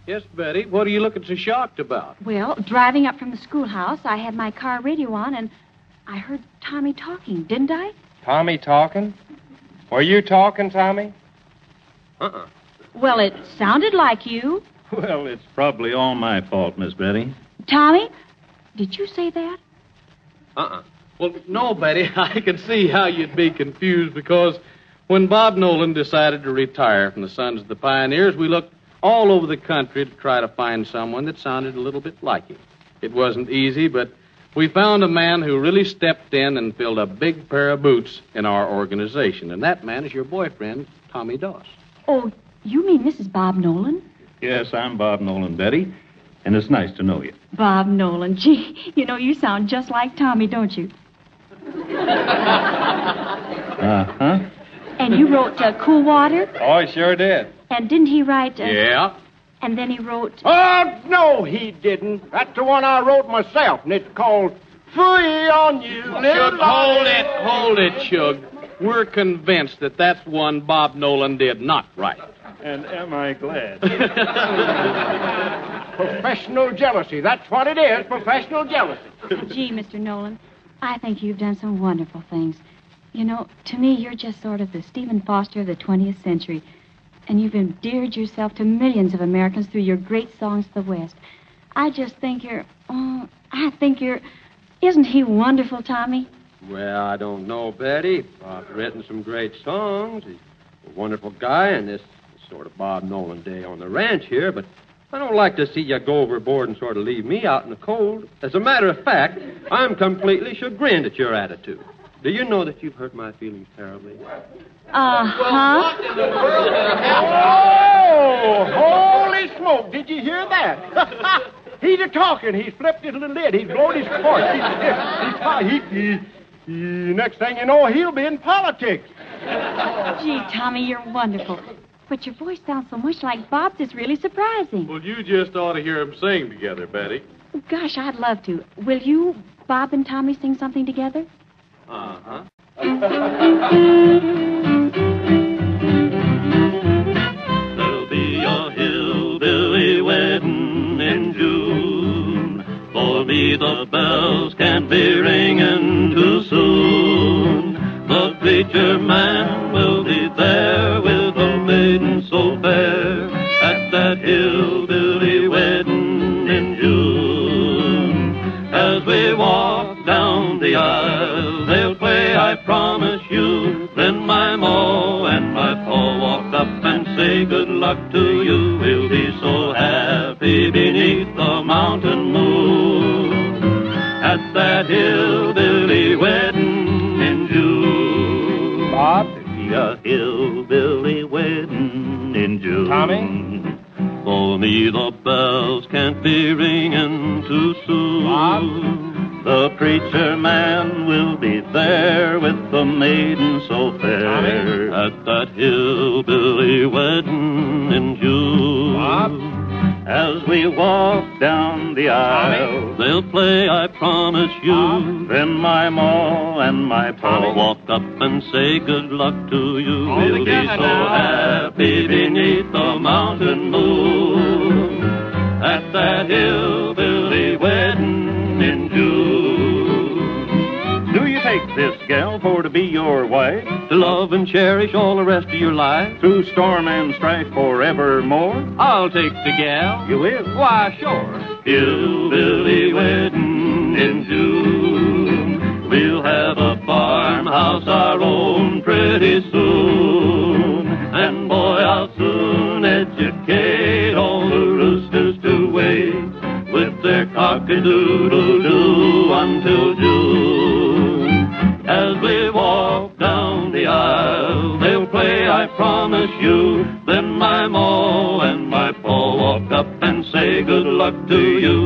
Yes, Betty. What are you looking so shocked about? Well, driving up from the schoolhouse, I had my car radio on, and I heard Tommy talking, didn't I? Tommy talking? Were you talking, Tommy? Well, it sounded like you. Well, it's probably all my fault, Miss Betty. Tommy, did you say that? Well, no, Betty. I can see how you'd be confused because when Bob Nolan decided to retire from the Sons of the Pioneers, we looked all over the country to try to find someone that sounded a little bit like him. It wasn't easy, but we found a man who really stepped in and filled a big pair of boots in our organization, and that man is your boyfriend, Tommy Doss. Oh, you mean Mrs. Bob Nolan? Yes, I'm Bob Nolan, Betty, and it's nice to know you. Bob Nolan. Gee, you know, you sound just like Tommy, don't you? Uh-huh. And you wrote Cool Water? Oh, he sure did. And didn't he write... Yeah. And then he wrote... Oh, no, he didn't. That's the one I wrote myself, and it's called Free on You. Shug, hold it, Shug. We're convinced that that's one Bob Nolan did not write. And am I glad? Professional jealousy. That's what it is, professional jealousy. Gee, Mr. Nolan, I think you've done some wonderful things. You know, to me, you're just sort of the Stephen Foster of the 20th century. And you've endeared yourself to millions of Americans through your great songs of the West. I just think Isn't he wonderful, Tommy? Well, I don't know, Betty. Bob's written some great songs. He's a wonderful guy in this sort of Bob Nolan day on the ranch here, but I don't like to see you go overboard and sort of leave me out in the cold. As a matter of fact, I'm completely chagrined at your attitude. Do you know that you've hurt my feelings terribly? Oh, holy smoke. Did you hear that? He's a-talking. He's flipped his little lid. He's blown his cork. Next thing you know, he'll be in politics. Gee, Tommy, you're wonderful. But your voice sounds so much like Bob's, it's really surprising. Well, you just ought to hear them sing together, Betty. Gosh, I'd love to. Will you, Bob and Tommy, sing something together? Uh-huh. There'll be a hillbilly wedding in June. For me, the bells can't be ringing too soon. The preacher man will be there with a maiden so fair at that hillbilly wedding in June. As we walk down the aisle, they'll play, I promise you. Then my ma and my pa walk up and say good luck to you. We'll be so happy beneath the mountain moon at that hillbilly wedding in June. Bob? A hillbilly wedding in June. Tommy? For me, the bells can't be ringing too soon. Bob? The preacher man will be there with the maiden so fair. Tommy? At that hillbilly wedding in June. Bob? As we walk down the aisle, they'll play, I promise you. Then my ma and my pa walk up and say good luck to you. All We'll be so together happy beneath the mountain moon at that hillbilly wedding in June. Do you take this gal for to be your wife, to love and cherish all the rest of your life, through storm and strife forevermore? I'll take the gal. You will? Why, sure. Hillbilly wedding in June. We'll have a farmhouse our own pretty soon. And boy, I'll soon educate all the roosters to wait with their cock-a-doodle-doo until June. As we walk down the aisle, they'll play, I promise you. Then my ma and my pa walk up and say good luck to you.